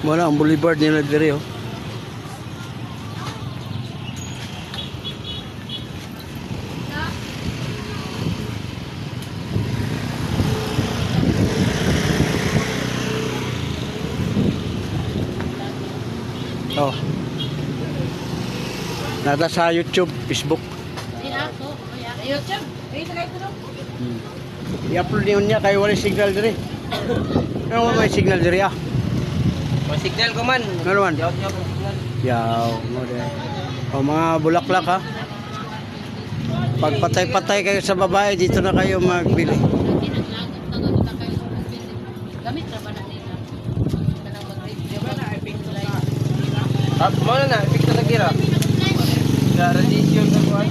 Wala ang boulevard nila dire oh. Oh. Nata sa YouTube, Facebook. YouTube. I-upload niya kay wala signal dire. Ano may signal dire ah? May signal ko man. Meron man. Yaw niya kung signal. Yaw, mo din. O mga bulaklak ha. Pag patay-patay kayo sa babae, dito na kayo magbili. Gamit ra ba na nila? Kanang mag-review ba na Mo na epek na gira. Sa radiation sa kuan.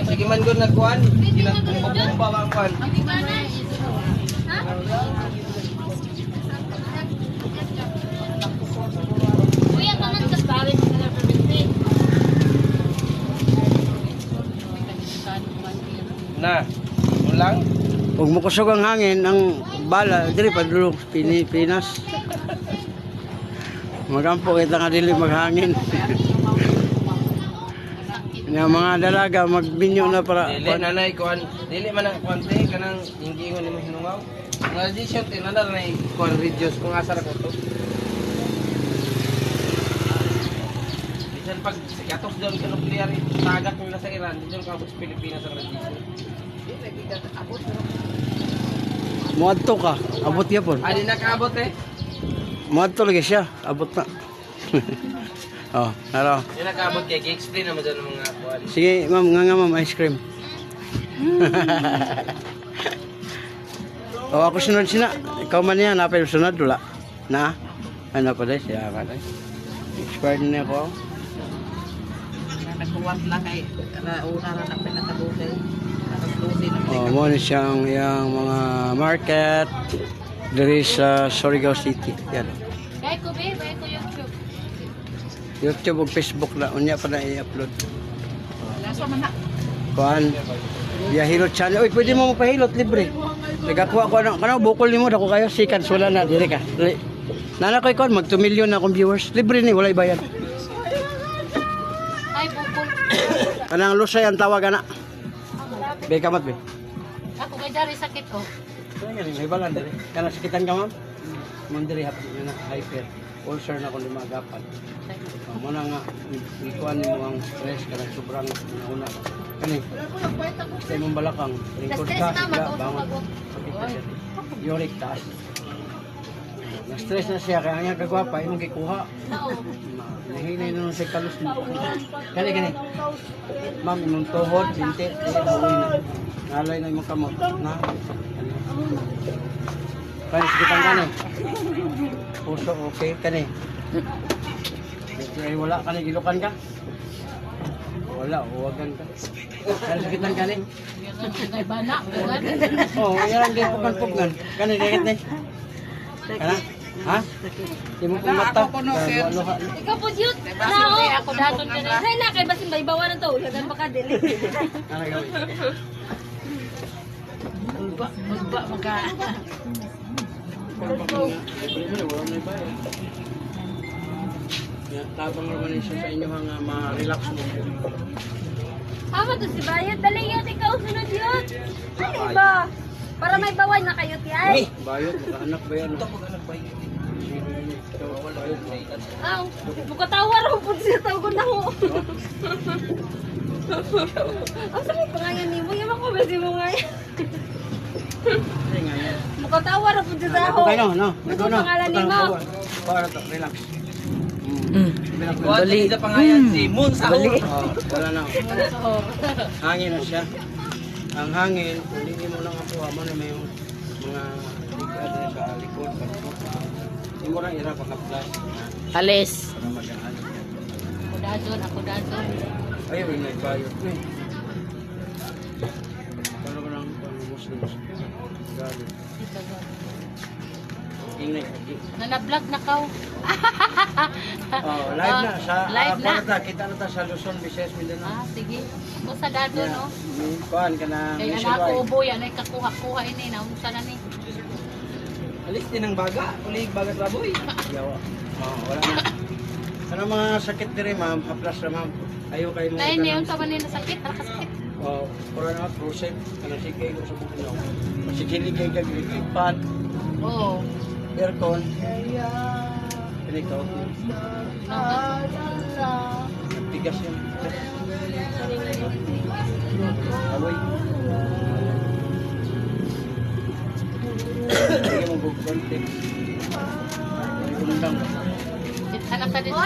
Sige man gud nagkuan, ginagpumpa ba ang kuan. Kuya tanan sa bawit na permit. Na, ulang. Huwag mo kusog ang hangin, ang bala, diri pa dulong Pilipinas. Magampo kita nga dili maghangin. Nga mga dalaga magbinyo na para Dili nanay kuan, dili man ang kuan te kanang ingingon nimo hinungaw. Ang radiation te nanay na kuan reduce kung asa ra ko to. Bisan pag katok doon sa nuclear tagak nila sa Iran, diyan ka sa Pilipinas ang radiation. muadto ka, abot yapon. Adi nakaabot eh. Muadto lagi siya, abot na. Oh, naro. Di nakaabot kay explain naman dyan ng mga kuan. Sige, ma'am, nga ma'am, ice cream. Oh, ako sunod sina. Ikaw man yan, napay sunod dula. Na? Ano pa dahil siya ka dahil. Expired na ako. Nagkuwat lang kay una na pinakabutil. Nakaslusin na Oh, mo ni siyang yung mga market diri sa Surigao City. Yan. Kay ko be, kay ko YouTube. YouTube ug Facebook na unya pa na i-upload. Laso man na. Kuan. Biyahilot channel. Uy, pwede mo mapahilot libre. Nagakuha ko ano bukol nimo dako kayo sikan wala na dire ka. Dili. Nana koy kon mag 2 million na akong viewers. Libre ni walay bayad. Ay bukol. Kanang lusay ang tawag ana. Be kamat be. Ako kay dari sakit ko. Kaya nga may balan dire. Kana sakitan ka ma'am? Ma'am dire hapon na hyper. Ulcer na kung lumagapan. Muna nga, ikuan mo ang stress ka ng sobrang una. Kani, sa imong balakang, lingkod ka, higa, bangon. Uric taas. Na-stress na siya, kaya nga kagwapa, imong gikuha. Nahinay na nung sa kalus mo. Kani. Ma'am, imong tuhod, sinti, huwi na. Nalay na imong kamot. Na, kani, sikitan kani. Puso, okay, kani. Ay, wala ka na, gilukan ka? Wala, huwagan ka. Kaya sakitan ka ni? Kay bana. Oo, yan ang gipugan-pugan. Kani, dikit ni? Kana? Ha? Di mo kong mata. Ano ka? Ikaw po yun. Nao. Ako daton ka na. Ay na, kay basin ba ibawa ng to. Lagan pa ka dili. Ano gawin? Magba, maka. Tabang naman siya sa inyo nga ma-relax mo. Ama to si Bayot. Dali yun, ikaw sunod yun. Ano ba? Para may baway na kayo, tiyay. Bayot, maka-anak ba yan? Mag-anak ba yun? Aw, mukatawar ako po siya. Tawag ko na ho. Ang sabi pa nga yan ni mo. Yaman ko ba si mo nga yan? Mukatawar ako po siya ho. Okay no, no. Ano ang pangalan ni mo? Para to, relax. Bali. Sa pangayan si Moon Sao. Wala na. Oo. Hangin na siya. Ang hangin, hindi mo lang ako mo na may mga likod sa likod. Hindi mo lang irap ang apply. Alis. Para magaan. Ako dadon. Ayaw yung nagbayot. Paano ba lang Muslims? Gabi. Ingay. Nana-vlog na ka. Oh, live na. Sa Live na. Kita na ta sa Luzon, Visayas, Mindanao. Ah, sige. Ako sa dadon, no? Kuhan ka na Kaya anak ko ubo yan ay kakuha-kuha ini na unsa na ni. Alis din ang baga. Ulig baga sa boy. Yawa. Wala na. Ano mga sakit diri ma'am? Haplas na ma'am. Ayaw kayo mo. Dahil niyon sa manila sakit, nakasakit. Pura na prosek. Ano sige ko sa buko. Masikili kayo kag-ipan. Oo. Aircon. Pili ko. Tigas yun. Awoy. Sige mo bukante. Undang. Anak ka dito.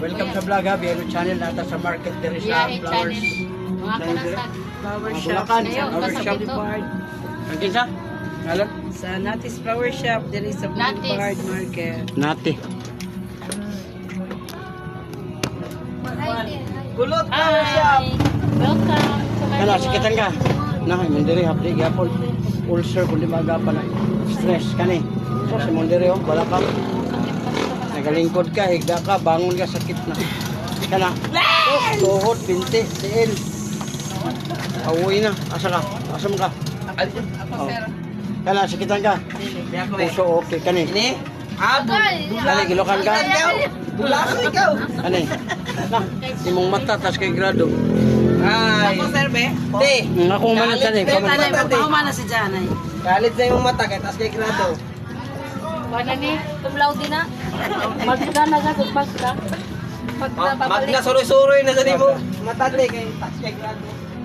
Welcome sa vlog ha. Biyano channel nata sa market diri sa Yeah, flowers. channel. Mga kanasag. Flower Mga shop. Bulacan. Ayaw, Flower kasabit shop. to. Ang kinsa? Ngalan? Sa Natis Flower Shop, there is a Natis. Boulevard Market. Nati. Kulot flower shop. Hi. Welcome to my Kana vlog. sikitan ka. Na mandiri hapdi gyapon. Ulcer kun di magapan na. Stress kani. So si mandiri oh balakang. Nagalingkod ka, igda ka, bangon ka sakit na. Kana. Tuhod, binti, tiil. Awoy na. Asa ka? Asa mo ka? Ako sir. Kana sikitan ka. Kaya ko Puso okay kani. Ini? Kani gilokan ka. Bulaso ikaw. Kani. Na, imong mata tas kay grado. Ay. Ako sir be. Te. Akong man kani, Galit, kamon. galit. Pagpahuma na si Janay. Galit na yung mata kaya taas kay grado. Wala ni, tumlaw din na. Magda na ka, magda. Magda, babalik. Magna suroy-suroy na sa mo. Matande kay taas kay grado.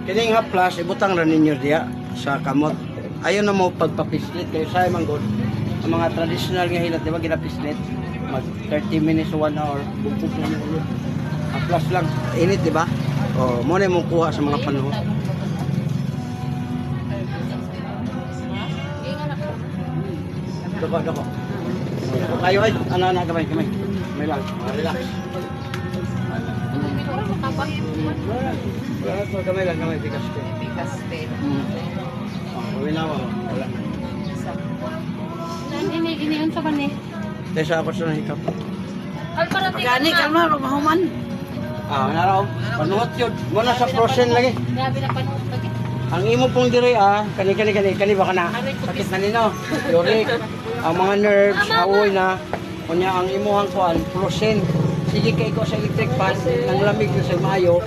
Kining haplas ibutang ra ninyo diya sa kamot. Ayon na mo pagpapislit kayo sa manggod. Ang mga traditional nga hilat di ba ginapislit? Mag 30 minutes to 1 hour bugtog na yung ulo. Haplas lang init di ba? Oh, mo na mo kuha sa mga panahon. Dako. Kayo ay ana gamay. May lang. Relax. Wala gamay lang tikas ko. Pikaste. Wala. Ini unsa ba ni? Tesa ako sa hikap. Pagani, kalma, mahuman. Naraw. Panuot yun. Muna sa frozen lagi. Grabe na panood lagi. Ang imo pong diri kani baka na. Sakit na nino. Yurik. Ang mga nerves, awoy na. Kunya ang imuhang kuan, frozen. Sige kay ko sa electric fan, ang lamig sa Mayo.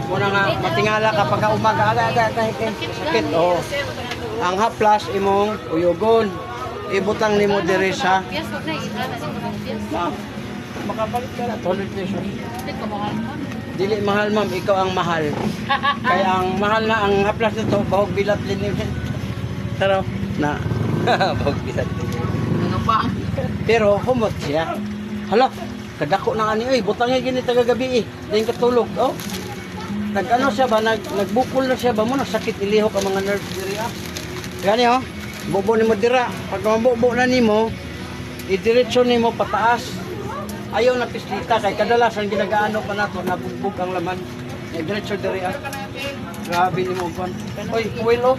Muna nga matingala ka pagka umaga, sakit. Oh. Ang haplas imong uyugon. Ibutang nimo diri sa Yes, wag na ingana sa mga yes. makabalik ka na 200 pesos. Hindi ko mahal pa. Dili mahal ma'am, ikaw ang mahal. Kaya ang mahal na ang haplas nito, bahog bilat din yun. Tara, na. Bog bisan. Ano pa? Pero humot siya. Hala, kadako na ani oy, butang nga gini tagagabi eh. Dayon katulog, oh. Nag-ano siya ba, nagbukol na siya ba mo, sakit ilihok ang mga nerves diri ah. Gani oh, bubo nimo dira. Pag mabubo na nimo, idiretso nimo pataas. Ayaw na pislita kay kadalasan ginagaano pa nato nabugbog ang laman. Idiretso diri ah. Grabe nimo kon. Oy, kuwelo.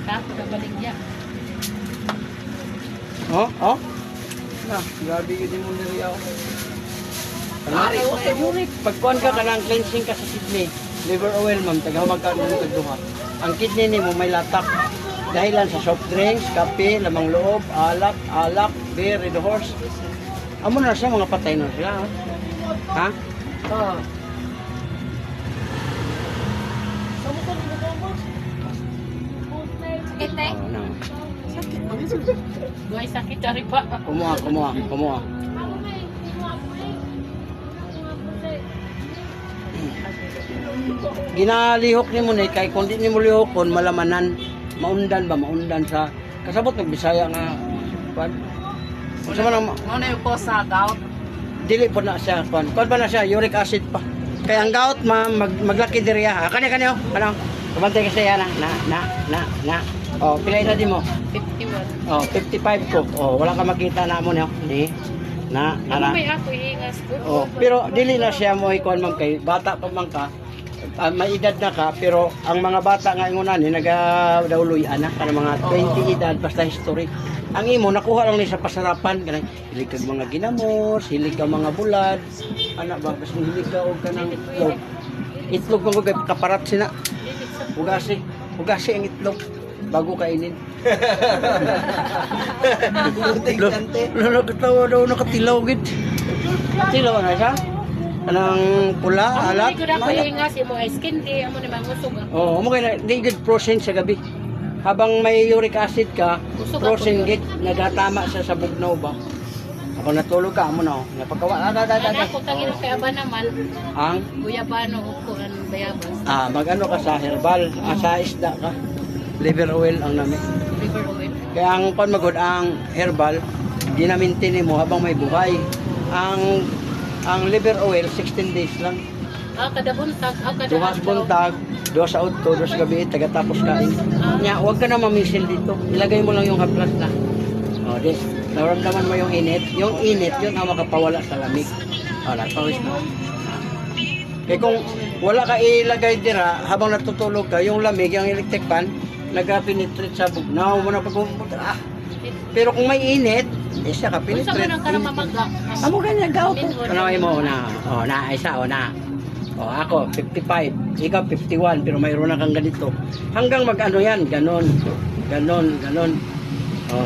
Tapos nabaligya. Oh. Na, grabe gid mo diri ah. Pagkuhan ka kanang cleansing ka sa kidney, liver oil ma'am, tagawag ka ng tagduha. Ang kidney nimo may latak. Dahilan sa soft drinks, kape, lamang loob, alak, beer, red horse. Amo na siya mga patay na sila. Ha? Oh. Sakit eh. Oh, na. Buhay sakit dari pa. Kumuha. Ginalihok ni mo ni kay kung di ni mo lihokon malamanan maundan sa kasabot ng Bisaya nga kwan. Unsa man ang Ano yung po sa gout? dili po na siya kwan ba na siya uric acid pa kaya ang gout maglaki diri ha kani oh ano kabantay kasi yan na oh pilay na di mo 51. oh 55 ko oh wala ka makita na mo no di na May ako ihingas ko. oh pero dili na siya mo ikuan man kay bata pa man ka may edad na ka pero ang mga bata nga ingon ni nagadawloy anak kana mga 20 edad basta history ang imo nakuha lang ni sa pasarapan kanang hilig kag mga ginamos hilig ka mga bulad anak ba basta hilig ka og kanang itlog mo kay kaparat sina ugasi ang itlog bago kainin. Lutik kante. Nakatawa daw, nakatilaw gid. Tilaw na siya. Anang pula, alat. Hindi ko na ko nga si mo skin kay amo ni mangusog. Oo, mo kaya di good frozen sa gabi. Habang may uric acid ka, frozen git, nagatama sa bugnaw ba? Ako natulog ka, amo na. Napagawa, Ana ko tangin kay aba naman. ang Guyabano ko an bayabas. mag-ano ka sa herbal, sa isda ka. Liver oil ang nami. Liver oil. Kaya ang magod ang herbal, ginamintin mo habang may buhay. Ang liver oil 16 days lang. Kada buntag, kada Dumas buntag, 2 sa udto, 2 sa gabi, tagatapos kain. Nya, huwag ka na mamisil dito. Ilagay mo lang yung haplas na. O, di. Naramdaman mo yung init. Yung init, yun ang makapawala sa lamig. O, pawis na. Kaya kung wala ka ilagay dira, habang natutulog ka, yung lamig, yung electric fan, nag-penetrate sa bugnaw mo na pag-pumunta. Pero kung may init, siya ka Unsa penetrate. man ang kana mamagak? Amo ganyan gaw po. Ano mo na? Isa na. Ako 55, ikaw 51 pero mayroon na kang ganito. Hanggang mag-ano yan, ganon.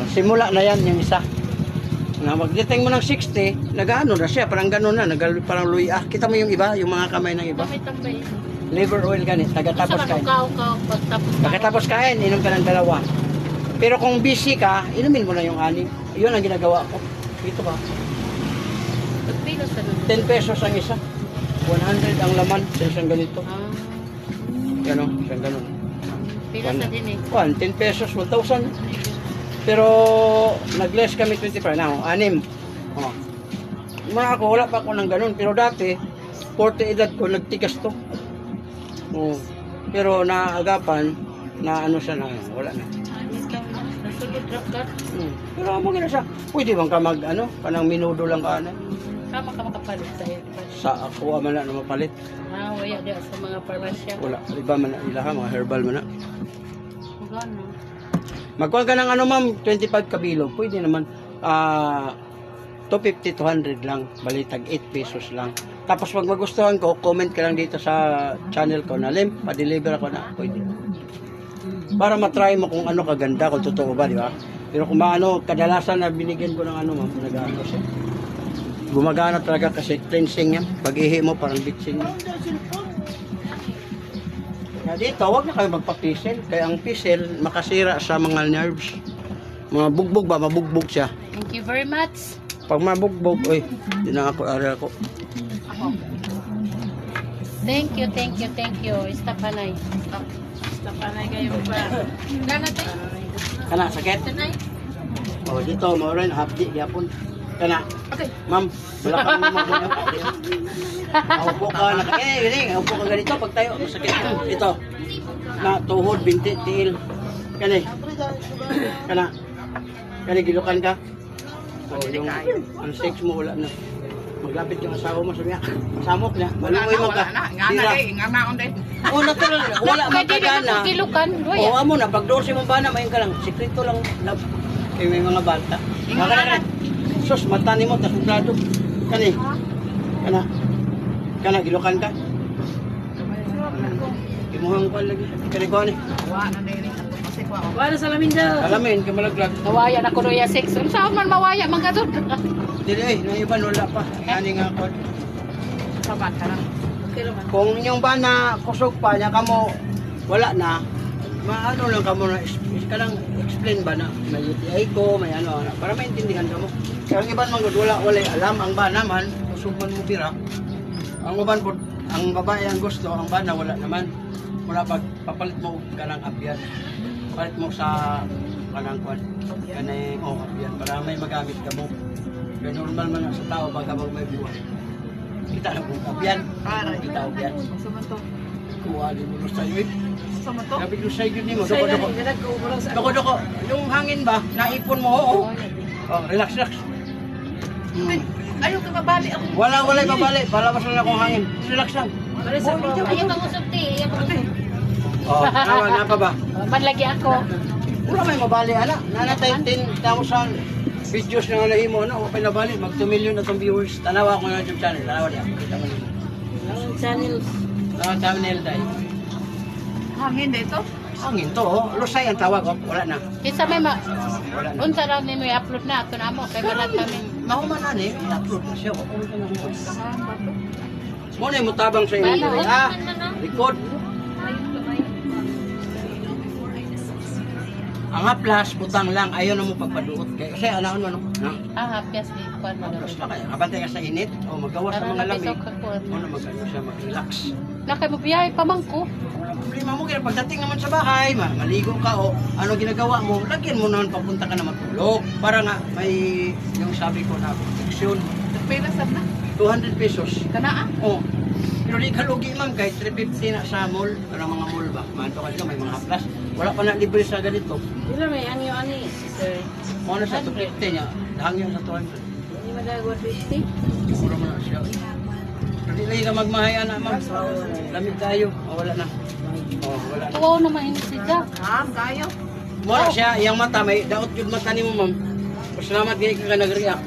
Simula na yan yung isa. Na magdating mo ng 60, nag-ano na siya, parang ganon na, parang luya. Kita mo yung iba, yung mga kamay ng iba. Tambay. Liver oil ganit, tagatapos kain. Pagtapos Pagkatapos kain, inom ka ng 2. Pero kung busy ka, inumin mo na yung 6. Yun ang ginagawa ko. Dito ba? Pagpilos sa 10 pesos ang isa. 100 ang laman sa isang ganito. Ganon, isang ganon. Pila sa din eh. 10 pesos, 1,000. Pero nag-less kami 25 na, 6. Oh. Mga ako, wala pa ako ng ganun. Pero dati, 40 edad ko, nagtigas to. Oh. Pero naagapan, na ano siya na, wala na. Nasulod ka. Pero mo gina siya, pwede bang ka mag, kanang minudo lang ka na. Kama ka makapalit sa herbal. Sa ako man na mapalit. Waya di sa mga parmasya. Wala, iba man na ilaha, mga herbal man na. Gano. Magkuhan ka ng ma'am, 25 kabilog, pwede naman. 250 to 100 lang, balitag 8 pesos lang. Tapos pag magustuhan ko, comment ka lang dito sa channel ko na Lim, pa-deliver ako na, pwede. Para matry mo kung ano kaganda, kung totoo ba, di ba? Pero kung maano, kadalasan na binigyan ko ng ma'am, nag-ano siya. Gumagana talaga kasi cleansing yan. Pag-ihi mo, parang bitsin yan. Kaya dito, huwag na kayo magpa-pisil. Kaya ang pisil, makasira sa mga nerves. Mga bugbog ba? Mabugbog siya. Thank you very much. Pag mabugbog, di na ako, aral ko. Thank you. Stop panay. Stop panay kayo pa. Gana tayo. Kana, sakit? O, dito, maurin, hapdi, yapon. Kana. Okay. Ma'am, wala kang mamagano. Upo ka, upo ka ganito, pag tayo, masakit. Ito, na tuhod, binti, tiil. Kani. Kani, gilukan ka. O, yung ang sex mo, wala na. Maglapit yung asawa mo, sabi niya, masamok na, maluoy mo ka. Tira. O, natural, wala magkagana. Kilukan. O, amo na, pag dorsi mo ba na, mayin ka lang, sekreto lang, love. Kaya may mga bata. Sus, mata ni mo, tas buklado. Kani. Kana, gilukan ka. Imuhang pa lagi. Kani ko ani. Wala sa lamin daw. Alamin, kamalaglag. Nawaya na ko ya sex. Saan man mawaya man gadud. Dili, nang iba wala pa. Ani nga ko. Sabat ka lang. Kung yung ba na kusog pa niya kamo, wala na. Maano lang kamo na, kanang explain ba na may UTI ko, may ano, para maintindihan ka mo. Kaya ang iban mga wala alam, ang ba naman, kusog man mo pira. Ang uban po, ang babae ang gusto, ang bana wala naman. Mula pag papalit mo kanang abyan. Palit mo sa kanang kwan. Kanang abyan para may magamit ka mo. Kaya normal man sa tao pag habang may buwan. Kita na kung abyan. Kita abyan. Kuha din mo sa iyo. Sabi ko sa iyo mo, doko. Yung hangin ba, naipon mo, oo. Oh, relax. Ayaw ka mabali ako. Wala babali. Palabas lang akong hangin. Relax lang. Ayaw kang usap, te. Ayaw kang usap. Oh, na pa ba? Manlagi ako. Wala may mabali, ana. Nanatay 10,000 videos na nalahi mo, ano? Okay na bali. Mag 2 million na itong viewers. Tanawa ko na YouTube channel. Tanawa niya. Kita mo niya. Ang channel. Thumbnail dahil. Hangin dito. Hangin to, oh. Lusay ang tawag, oh. Wala na. Kinsa may Wala na. unsa raw nimo i-upload na ato namo kay malat kami. Mahuman na ni, i-upload na siya. Muna yung mutabang sa inyo. Ano? Ah, record. Ang haplas, butang lang, ayaw na mo pagpaduot. Kasi ano, ha? Hapyas di kuan Haplas magabi. lang kayo. Kabantay ka sa init, o magawa sa mga lamig. Muna mag-ano siya, mag-relax. Nakay mo biyay pamangko. Wala problema mo, kaya pagdating naman sa bahay, maligo ka o ano ginagawa mo, lagyan mo naman papunta ka na matulog. Para nga may, yung sabi ko na protection, Pera sa na. 200 pesos. Kana Oh. Pero di ka lugi ma'am, kahit 350 na sa mall, para mga mall ba? Manto ka dito, may mga haplas. Wala pa na libre sa ganito. Ila may anyo ani, sir. Ano sa 250 niya, hangin sa 200. Hindi magagawa 50. Mura mo na siya. Hindi lagi ka magmahayan na ma'am. Lamig tayo. Oh, wala na. Oh, wala na. tuwa naman ini si Jack. Kayo. Mura siya, iyang mata, may daot yung mata ni mo ma'am. Salamat ganyan ka nag-react.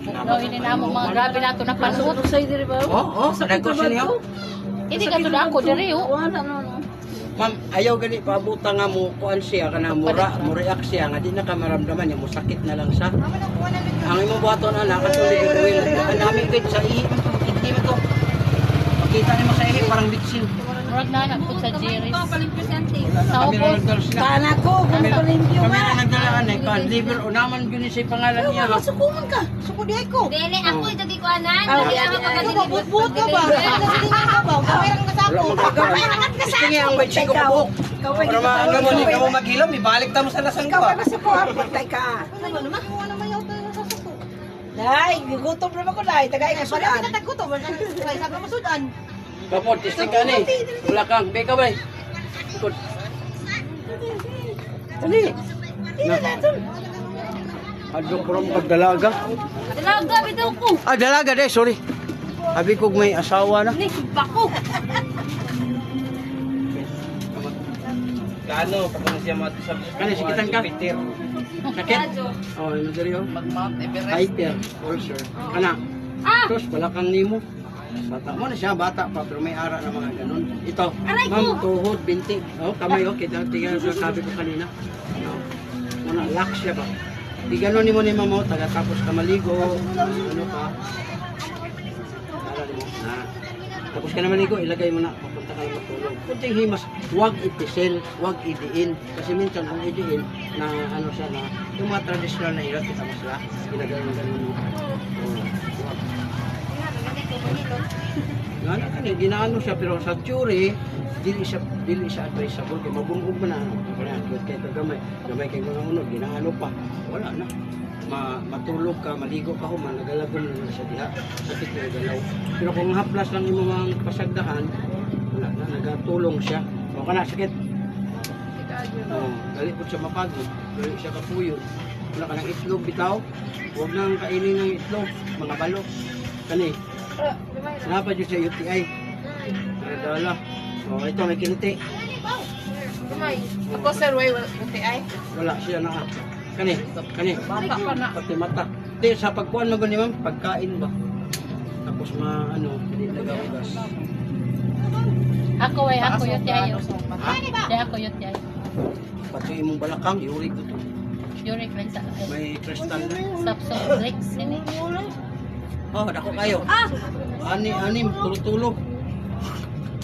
No, ini namo mga grabe nato na panuot. Say diri ba? Oh, nagko siya niya. Hindi ka tud ako diri oh. Wala no. Ma'am, ayaw gani pabuta nga mo kuan siya kana mo react siya nga di na ka maramdaman niya mo sakit na lang sa. Ang imo buhaton ana katuli yung oil. Ang namin gid sa ihi hindi mo to. Makita ni mo sa ihi parang bitsin. Murag na anak ko sa Jerry's. Papalit presente. Sa Kami na ubos. nagdala sila. Kana ko, Kami kung limpyo kami nga. na nagdalaan eh kan liver o naman gani sa pangalan niya. ha? Sukuman ka. Sukudi ko. Dili, ako ito di ko anan. Ah, Dili ano ako ba? pagkasilibot. Butbut ka ba? Kamerang ka sa Wala ako. mo gagawin. Gusto niya ang may chiko kabuk. Para maano mo ni kamo maghilaw, ibalik ta mo sa lasang Ikaw ko. ay masuko. Patay ka. Ano naman? Ano mayaw tayo sa suko? Dai, gutom naman ko dai. Tagay nga sudan. Wala ka nagutom. Wala ka masudan. Kapot, tisting ka ni. Wala kang, beka ba? Ikot. Dali. Adyo ko rin pagdalaga. Dalaga, bitaw ko. Ah, dalaga de, sorry. Sabi ko may asawa na. Ni, bako. Kano, pag siya sa Kani, sikitan ka? Peter. Sakit? Oh, ano dali oh? Mag-Mount Everest. Hyper, ulcer. Kana, Ah! tos, balakang nimo. Bata mo na siya, bata pa, pero may ara na mga ganun. Ito, Aray ko! ma'am, tuhod, binti. Oh, kamay, oh, kita, tingnan sa sabi ko kanina. No. Muna, lock siya ba? Di ganun ni mo ni mama, taga tapos ka maligo, ano pa. Alala mo, na. Tapos ka na maligo, ilagay mo na, papunta ka na matulog. Kunting himas, huwag ipisel, huwag idiin. Kasi minsan kung idiin, na ano siya na, yung mga traditional na irat, kita mo sila, ilagay mo ganun mo. Oh, huwag. Nga na kanil, ginaano siya, pero sa theory, dili siya advisable, kaya mabungkog mo na, kaya gamay kayo mga unod, ginaano pa, wala na. Matulog ka, maligo ka human, nagalagom na siya diha, sakit na galaw. Pero kung haplas lang yung mga pasagdahan, wala na, nagatulong siya. O ka na, sakit. Dali po siya mapagod, dali siya kapuyod. Wala ka ng itlog, bitaw, huwag nang kainin ng itlog, mga balok. Kani, napad yun sa UTI. Nadala. O, ito may kinuti. Ako sir, way UTI. Wala siya na. Kani. Bata pa na. Pati mata. Di, sa pagkuhan mo gani ma'am, pagkain ba? Tapos ano, hindi nagawagas. Ako way ako UTI. Ha? Di ako UTI. Pati imong balakang, uric ko to. Uric lang sa May crystal na. Sapsop drinks ini. Oh, dako kayo. Ah! Anim, tulo-tulo.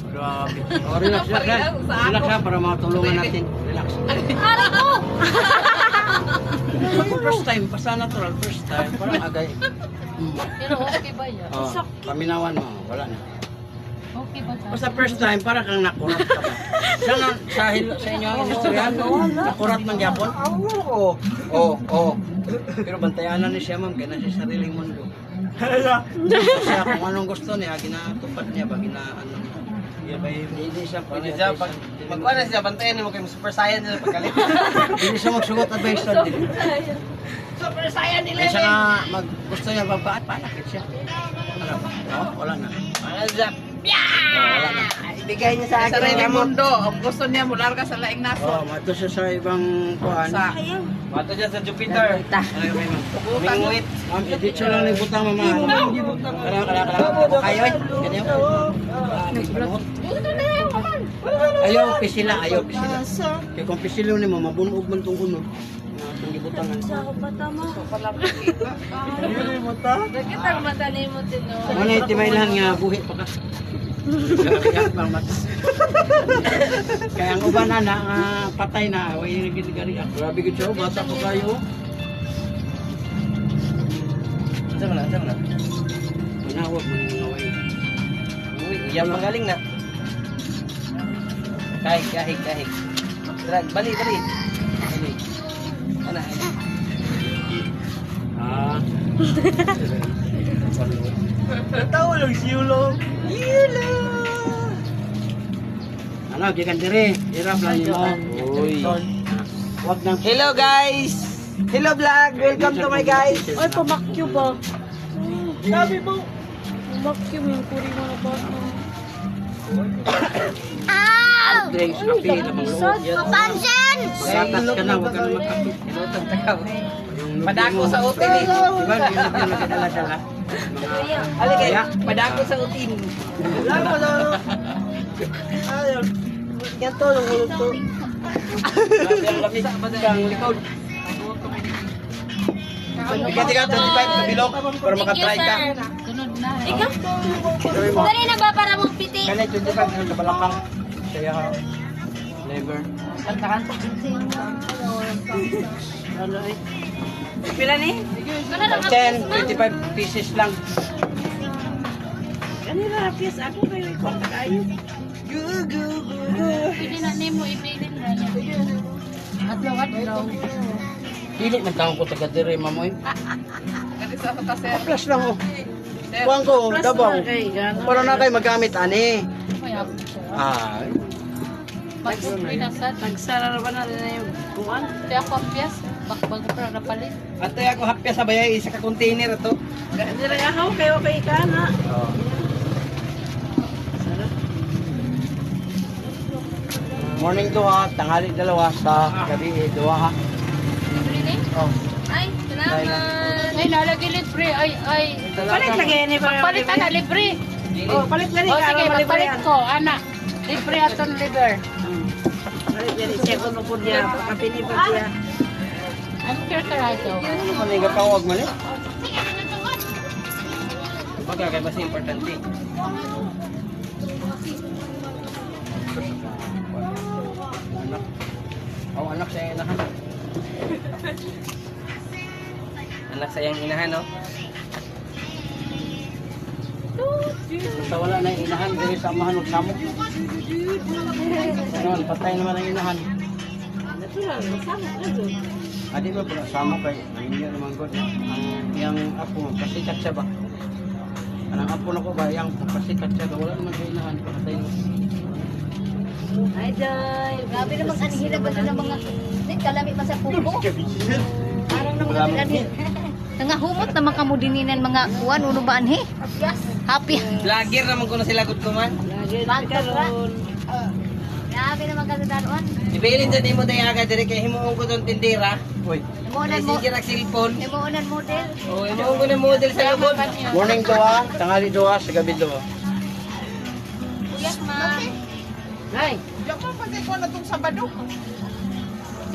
Grabe. Oh, relax lang. Relax lang para matulungan natin. Relax. Aray ko! First time, basta natural, first time. Parang agay. Pero okay ba yan? Oh, paminawan mo, wala na. Okay ba sa? Basta first time, parang kang nakurat ka ba? Sa inyo ang industriyan, nakurat ng Japon? Oo. Pero bantayanan ni siya ma'am, kaya na siya sariling mundo. Siya kung anong gusto niya, ginatupad niya ba, hindi siya Pwede pwede siya, pag magkuha na siya, bantayan mo kayo super saiyan nila pagkalit. Hindi siya magsugot advice din. Super saiyan nila. Kaya siya nga, gusto niya magpaat, panakit siya. Wala na. Ano siya? wala na. Ibigay niya sa akin. Sa Raimundo, ang gusto niya mula ka sa laing naso. Oh, mato siya sa ibang kuan. Sa Mato dyan sa Jupiter. Mingwit. Edit siya lang ng butang mama. Kala. Ayo. Ganyan. Ayaw pisila, ayaw pisila. Kaya kung pisilo ni mo, mabunog man itong kuno. Ang gibutangan. Bakit ang madali mo tino? Ano yung timaylan nga buhi pa ka? Kaya ang uban na patay na, way nagigari. Grabe ko siya, bata ko kayo. Saan mo na? Manawag mo yung way. Uy, iyan magaling na. Kahig. Drag, bali. Ano? Tawa lang si Yulo. Ano, gikan dire. Hirap lang mo. Uy. Wag nang Hello guys! Hello vlog! Welcome to my guys! Ay, pamakyo ba? Sabi mo! Pamakyo mo yung kuri mo na ba? drinks, kape, lamang loob. Pansin! Gatas ka na, wag ka na magkape. Inutang takaw. Yung Padako sa utin eh. Diba, yung yung nagdala-dala. Aligay, padako sa utin. Wala mo na! Ayun! Yan to, yung ulo to. Ang likod. Bigyan ka 25 kabilog para makatry ka. Sunod na. Ikaw? Dali na ba para mong piti? Kaya 25 yung kabalakang. Kaya liver. Ano eh? Pila ni? Ano lang ang 10, 25 pieces lang. Kanina na piyes ako kayo ikaw kayo. Pili na nimo, ipilin na niya. Adlaw. Dili man taong ko taga dire mamoy. kasi sa kasi Plus lang oh. Kuang ko, dabang. Para na kayo magamit ani. Kaya, Ay. mag-pinasad. Nagsara na ba na yung kuwan? Kaya ako ang piyas. Bakbag ko na napalit. At ako hapya sa bayay isa ka container to. Hindi rin ako kayo kay Kana. Morning duha, tanghali dalawa sa gabi duha. Really? Oh. Ay, salamat. Ay, nalagi libre. Ay. Palit lagi ni ba? Palitan na libre. Oh, palit na rin. O sige, magpalit ko. Ana. Libre aton liver. Palit na rin siya kung po niya. Pakapini pa siya. Ang pure karato. Ano man nga pawag man eh? Wag kay basta importante. Anak. Oh, anak sa inahan. Anak sayang inahan no. Basta wala na yung inahan, diri sa amahan ug samok. Ano, patay naman ang inahan. Natural, masama na doon. Adi ba pala samok kay hindi naman god. Ang yang apo pasikat siya ba? Anang apo na ko ba yang pasikat siya wala naman sa inahan patay mo. Ay, Day. Grabe naman ang hirap ba ng mga kalami pa sa pupo? Parang naman ang Nangahumot naman kamo dininan mga kuan uno ba anhi? Yes. Happy. Vlogger naman ko na sila gud ko man. Grabe naman kasi daroon. Ibilin sa di mo dayaga dire kay himuon ko tong tindera. Uy, Imuunan mo. Sige ra cellphone. Imuunan model. Oh, himuon ko na model sa lubod. morning duha, tanghali duha, sa gabi duha. Yes, ma. Ay. Diyan pa pati ko na itong Sabado.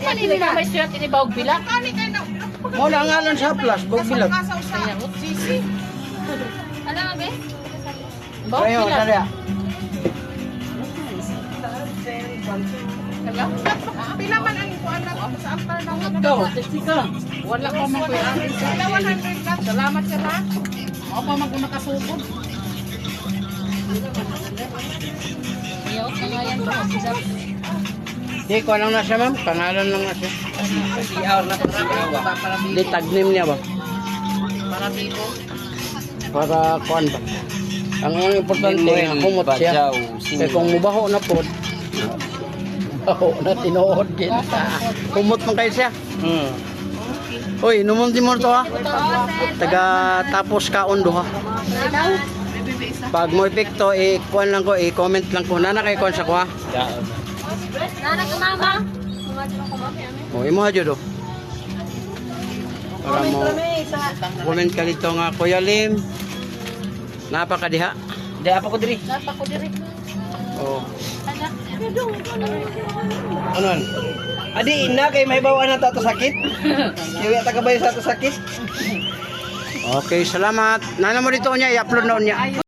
Kanina na may sulat inibawag bila. Kani kayo na. Mo na ngalan sa plus, bog bilag. Kasaw sa Sisi. Ano nga, be? Bawag Kayo, bila. dali. Hello? Pila man ang kuan na sa altar na wala. Ikaw, testi ka. Wala ko man ko yan. Pila 100 lang. Salamat sir ha. Ako pa magkunakasukod. Ayaw, kangayan ko. Di ko lang na siya ma'am, pangalan lang na siya. Siaw na ko siaw. Di tagnim niya ba? Para dito. Para kuan ba? Ang importante, humot siya. Kaya kung mubaho na po, baho na tinuod kita. Humot man kayo siya. Uy, numon mo to ha. Taga tapos kaon do ha. Bibi isa. Pag mo epekto, i-kuan lang ko, i-comment lang ko. Nana kay kuan sa ko ha. Nana ka mama. O, imo ha jud. Para mo comment ka dito nga Kuya Lim. Napakadiha. Di apa ko diri. Napa ko diri. Oh. Ano? Adi ina kay may bawaan na tato sakit. Kiwi ta kabay sa tato sakit. Okay, salamat. Nana mo dito niya, i-upload na niya.